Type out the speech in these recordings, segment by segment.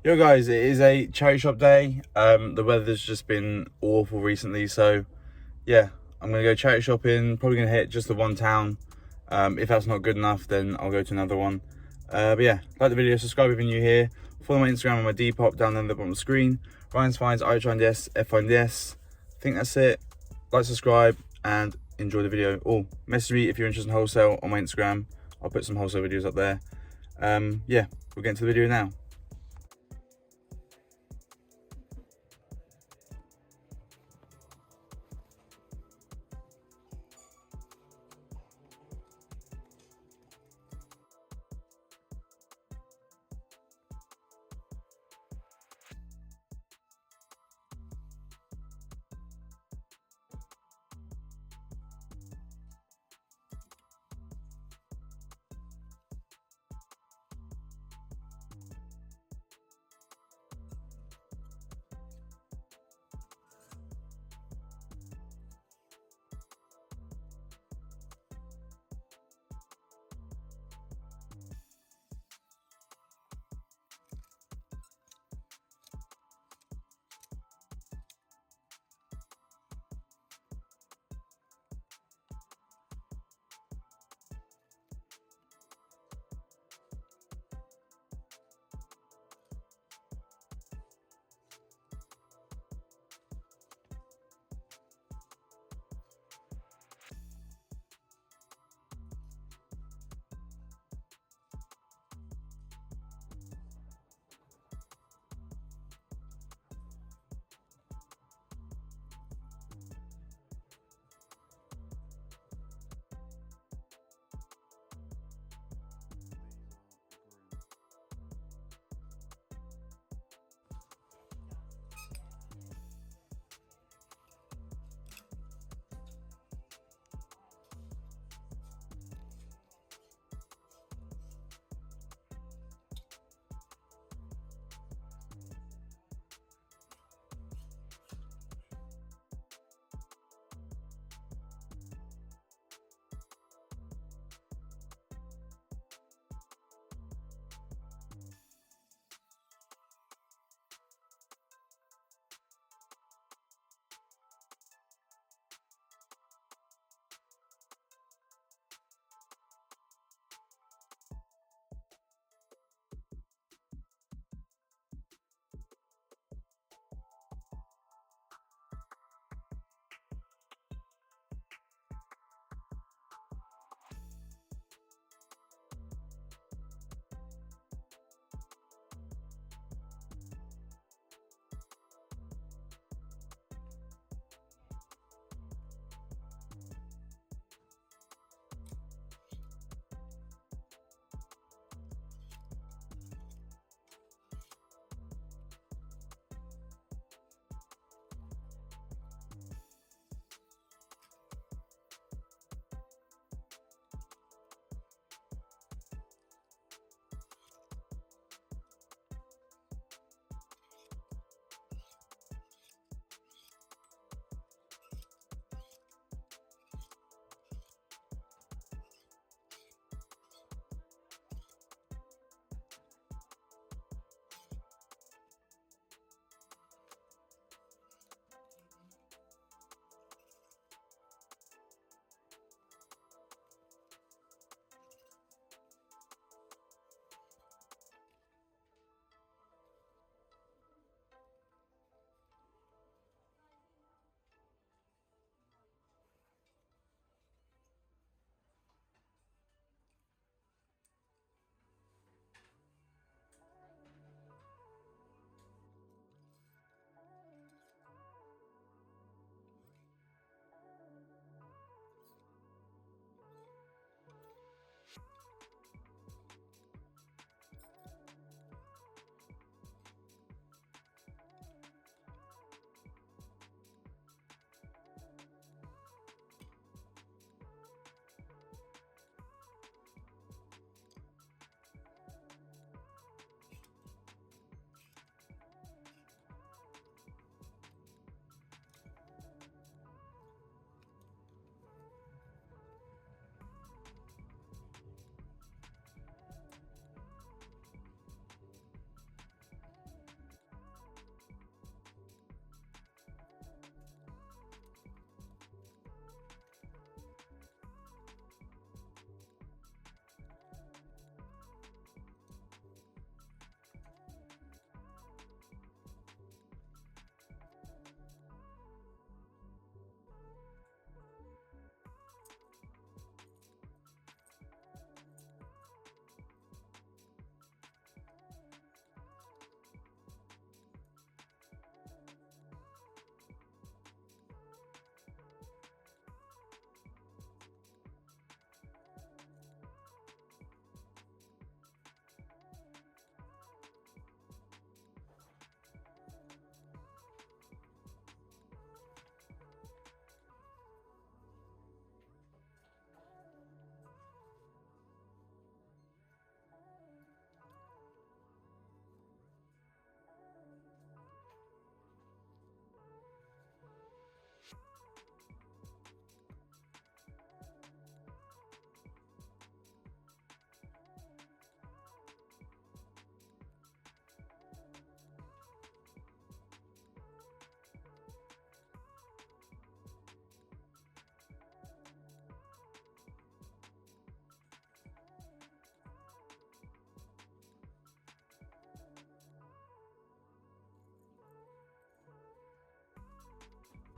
Yo guys, it is a charity shop day. The weather's just been awful recently, so yeah, I'm gonna go charity shopping. Probably gonna hit just the one town. If that's not good enough, then I'll go to another one. But yeah, like the video, subscribe if you're new here. Follow my Instagram and my Depop down there at the bottom of the screen. Ryan's Finds, IHNDS, FINDS. I think that's it. Like, subscribe, and enjoy the video. Oh, message me if you're interested in wholesale on my Instagram. I'll put some wholesale videos up there. Yeah, we'll get into the video now.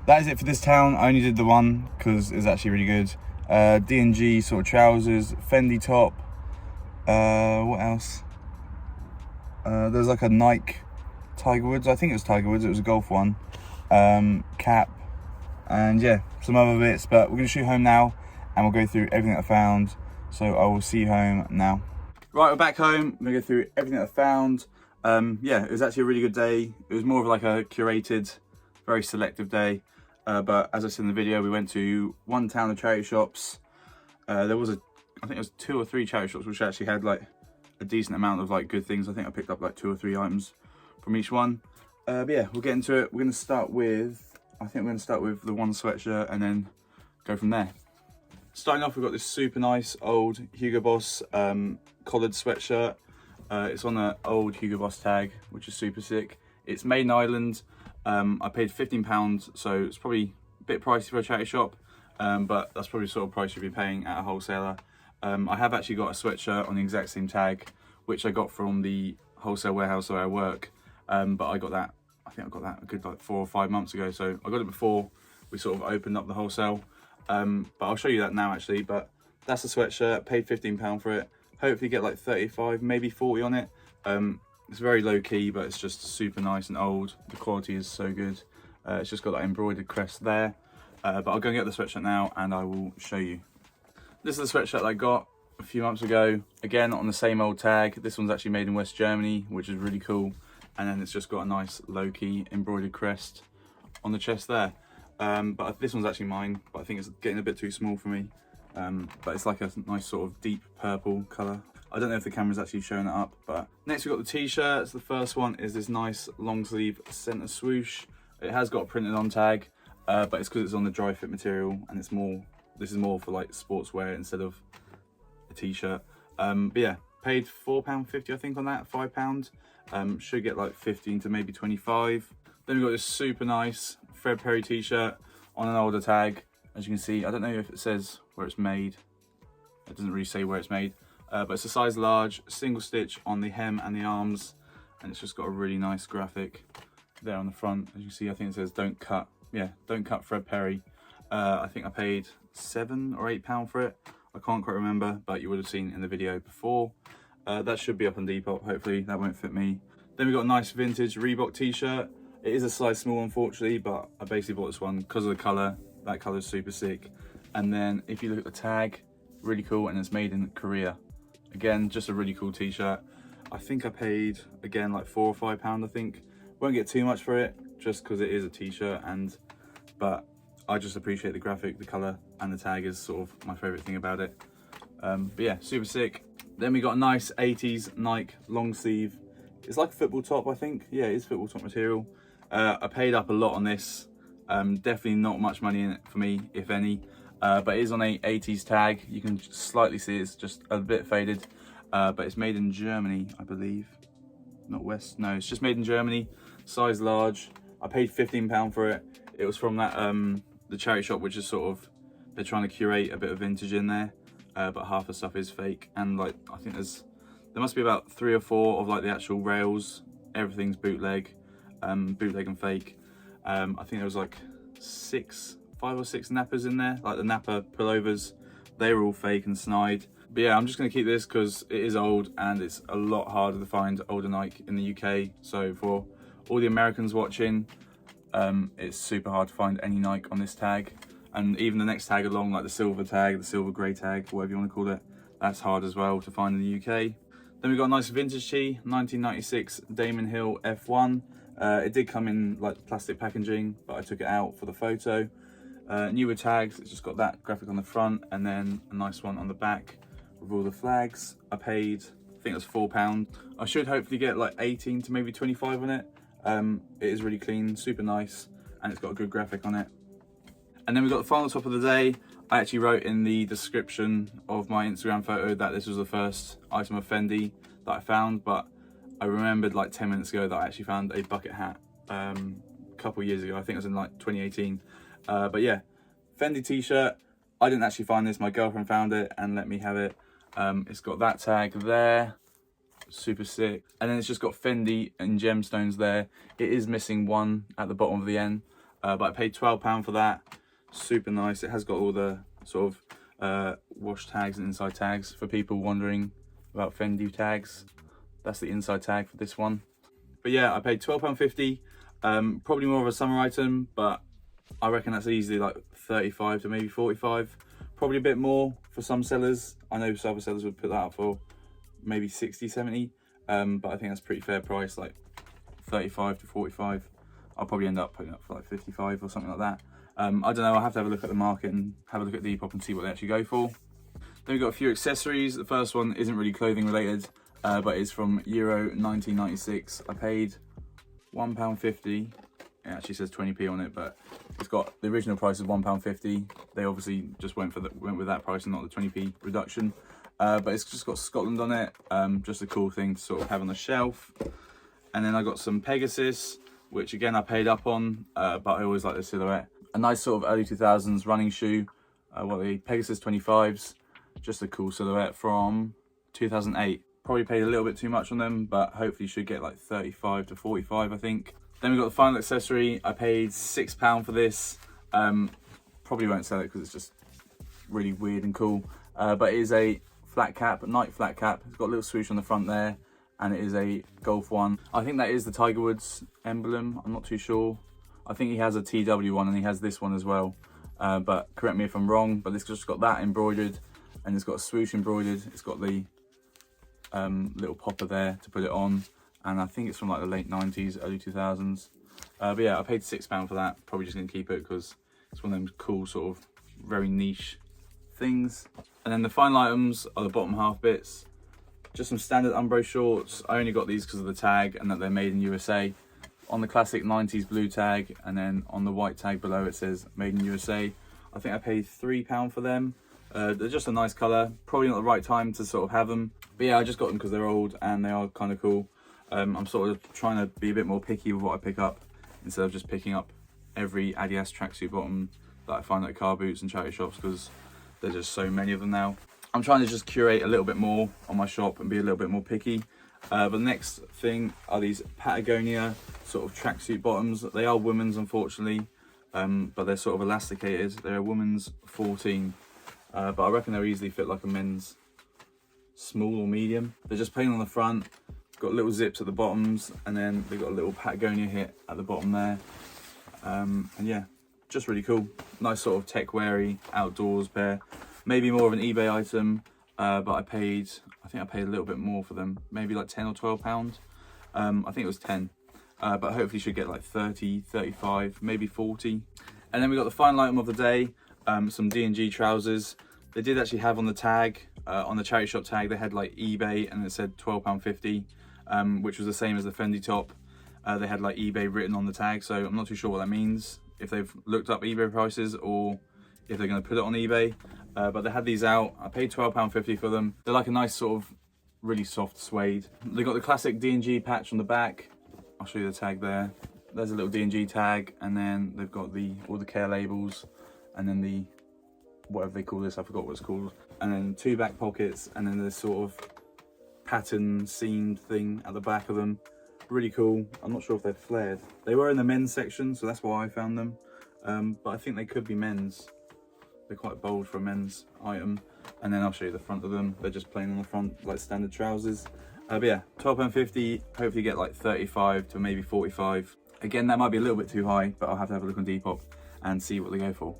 that is it for this town. I only did the one because it's actually really good. D&G sort of trousers, Fendi top. What else? There's like a Nike Tiger Woods. I think it was Tiger Woods. It was a golf one. Cap, and yeah, some other bits. But we're gonna shoot home now, and we'll go through everything that I found. So I will see you home now. Right, we're back home. I'm gonna go through everything that I found. Yeah, it was actually a really good day. It was more of like a curated, very selective day. But as I said in the video, we went to one town of charity shops. There was I think it was 2 or 3 charity shops which actually had like a decent amount of like good things. I think I picked up like 2 or 3 items from each one. But yeah, we'll get into it. We're gonna start with, I think we're gonna start with the one sweatshirt and then go from there. Starting off, we've got this super nice old Hugo Boss collared sweatshirt. It's on an old Hugo Boss tag, which is super sick. It's made in Ireland. I paid £15, so it's probably a bit pricey for a charity shop, but that's probably the sort of price you'd be paying at a wholesaler. I have actually got a sweatshirt on the exact same tag, which I got from the wholesale warehouse where I work, but I got that, I think I got that a good like 4 or 5 months ago, so I got it before we sort of opened up the wholesale. But I'll show you that now actually. But that's the sweatshirt, paid £15 for it. Hopefully get like 35, maybe 40 on it. It's very low key, but it's just super nice and old. The quality is so good. It's just got that embroidered crest there. But I'll go and get the sweatshirt now and I will show you. This is the sweatshirt I got a few months ago. Again, on the same old tag. This one's actually made in West Germany, which is really cool. And then it's just got a nice low key embroidered crest on the chest there. But this one's actually mine, but I think it's getting a bit too small for me. But it's like a nice sort of deep purple colour. I don't know if the camera's actually showing it up, but next we've got the t-shirts. The first one is this nice long sleeve centre swoosh. It has got a printed on tag, but it's because it's on the dry fit material, and it's more, this is more for like sportswear instead of a t-shirt. But yeah, paid £4.50 I think on that, £5. Should get like 15 to maybe 25. Then we've got this super nice Fred Perry t-shirt on an older tag. As you can see, I don't know if it says where it's made. It doesn't really say where it's made, but it's a size large, single stitch on the hem and the arms, and it's just got a really nice graphic there on the front. As you can see, I think it says "Don't cut." Yeah, "Don't cut Fred Perry." I think I paid £7 or £8 for it. I can't quite remember, but you would have seen in the video before. That should be up on Depop. Hopefully, that won't fit me. Then we got a nice vintage Reebok t-shirt. It is a size small, unfortunately, but I basically bought this one because of the colour. That colour is super sick. And then if you look at the tag, really cool, and it's made in Korea. Again, just a really cool t-shirt. I think I paid, again, like £4 or £5, I think. Won't get too much for it, just because it is a t-shirt, but I just appreciate the graphic, the colour, and the tag is sort of my favourite thing about it. But yeah, super sick. Then we got a nice 80s Nike long sleeve. It's like a football top, I think. Yeah, it is football top material. I paid up a lot on this. Definitely not much money in it for me, if any. But it is on a 80s tag. You can slightly see it's just a bit faded. But it's made in Germany, I believe. Not West, no, it's just made in Germany. Size large. I paid £15 for it. It was from that the charity shop, which is sort of, they're trying to curate a bit of vintage in there. But half the stuff is fake. And like, I think there must be about 3 or 4 of like the actual rails. Everything's bootleg and fake. I think there was like 5 or 6 nappers in there, like the napper pullovers. They were all fake and snide. But yeah, I'm just gonna keep this because it is old and it's a lot harder to find older Nike in the UK. So for all the Americans watching, it's super hard to find any Nike on this tag. And even the next tag along, like the silver tag, the silver grey tag, whatever you want to call it, that's hard as well to find in the UK. Then we've got a nice vintage tee, 1996 Damon Hill F1. It did come in like plastic packaging, but I took it out for the photo. Newer tags, it's just got that graphic on the front and then a nice one on the back with all the flags. I paid, I think it was £4. I should hopefully get like 18 to maybe 25 on it. It is really clean, super nice, and it's got a good graphic on it. And then we've got the final top of the day. I actually wrote in the description of my Instagram photo that this was the first item of Fendi that I found, but I remembered like 10 minutes ago that I actually found a bucket hat a couple of years ago. I think it was in like 2018. But yeah, Fendi t-shirt. I didn't actually find this, my girlfriend found it and let me have it. It's got that tag there, super sick. And then it's just got Fendi and gemstones there. It is missing one at the bottom of the end. but I paid £12 for that. Super nice. It has got all the sort of wash tags and inside tags for people wondering about Fendi tags. That's the inside tag for this one. But yeah, I paid £12.50. Probably more of a summer item, but I reckon that's easily like 35 to maybe 45. Probably a bit more for some sellers. I know some other sellers would put that up for maybe 60, 70. But I think that's pretty fair price, like 35 to 45. I'll probably end up putting up for like 55 or something like that. I don't know, I'll have to have a look at the market and have a look at Depop and see what they actually go for. Then we've got a few accessories. The first one isn't really clothing related, but it's from Euro 1996. I paid £1.50. It actually says 20p on it, but it's got the original price of £1.50. They obviously just went with that price and not the 20p reduction. But it's just got Scotland on it. Just a cool thing to sort of have on the shelf. And then I got some Pegasus, which again I paid up on, but I always like the silhouette. A nice sort of early 2000s running shoe. What the Pegasus 25s. Just a cool silhouette from 2008. Probably paid a little bit too much on them, but hopefully should get like 35 to 45, I think. Then we got the final accessory. I paid £6 for this. Probably won't sell it because it's just really weird and cool. But it is a flat cap, a Nike flat cap. It's got a little swoosh on the front there, and it is a Golf 1. I think that is the Tiger Woods emblem. I'm not too sure. I think he has a TW one and he has this one as well. But correct me if I'm wrong, but it's just got that embroidered, and it's got a swoosh embroidered. It's got the little popper there to put it on, and I think it's from like the late 90s, early 2000s. But yeah, I paid £6 for that. Probably just gonna keep it because it's one of them cool sort of very niche things. And then the final items are the bottom half bits. Just some standard Umbro shorts. I only got these because of the tag and that they're made in USA. On the classic 90s blue tag, and then on the white tag below it says made in USA. I think I paid £3 for them. They're just a nice colour. Probably not the right time to sort of have them. But yeah, I just got them because they're old and they are kind of cool. I'm sort of trying to be a bit more picky with what I pick up, instead of just picking up every Adidas tracksuit bottom that I find at car boots and charity shops, because there's just so many of them now. I'm trying to just curate a little bit more on my shop and be a little bit more picky. But the next thing are these Patagonia sort of tracksuit bottoms. They are women's, unfortunately, but they're sort of elasticated. They're a women's 14, but I reckon they'll easily fit like a men's small or medium. They're just plain on the front, got little zips at the bottoms, and then they've got a little Patagonia hit at the bottom there. And yeah, just really cool. Nice sort of tech weary outdoors pair. Maybe more of an eBay item, but I think I paid a little bit more for them, maybe like 10 or 12 pounds. I think it was 10, but hopefully should get like 30, 35, maybe 40. And then we got the final item of the day, some D&G trousers. They did actually have on the tag, on the charity shop tag, they had like eBay and it said £12.50, which was the same as the Fendi top. They had like eBay written on the tag, so I'm not too sure what that means, if they've looked up eBay prices or if they're going to put it on eBay. But they had these out. I paid £12.50 for them. They're like a nice sort of really soft suede. They got the classic D&G patch on the back. I'll show you the tag there. There's a little D&G tag, and then they've got all the care labels, and then the whatever they call this, I forgot what it's called, and then two back pockets, and then this sort of pattern seamed thing at the back of them. Really cool. I'm not sure if they're flared. They were in the men's section, so that's why I found them, but I think they could be men's. They're quite bold for a men's item. And then I'll show you the front of them. They're just plain on the front, like standard trousers. But yeah, £12.50, hopefully get like 35 to maybe 45. Again, that might be a little bit too high, but I'll have to have a look on Depop and see what they go for.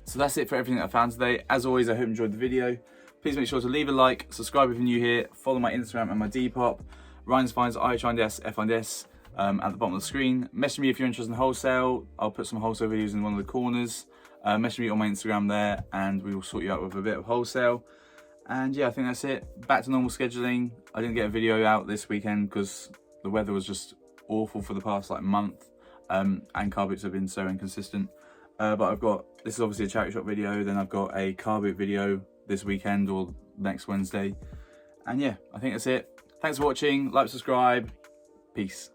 So that's it for everything that I found today. As always, I hope you enjoyed the video. Please make sure to leave a like, subscribe if you're new here, follow my Instagram and my Depop. Ryan's Finds, IHINDS, FINDS, at the bottom of the screen. Message me if you're interested in wholesale. I'll put some wholesale videos in one of the corners. Message me on my Instagram there, and we will sort you out with a bit of wholesale. And yeah, I think that's it. Back to normal scheduling. I didn't get a video out this weekend because the weather was just awful for the past like month, and car boots have been so inconsistent. But I've got, this is obviously a charity shop video, then I've got a car boot video this weekend or next Wednesday. And yeah, I think that's it. Thanks for watching. Like, subscribe. Peace.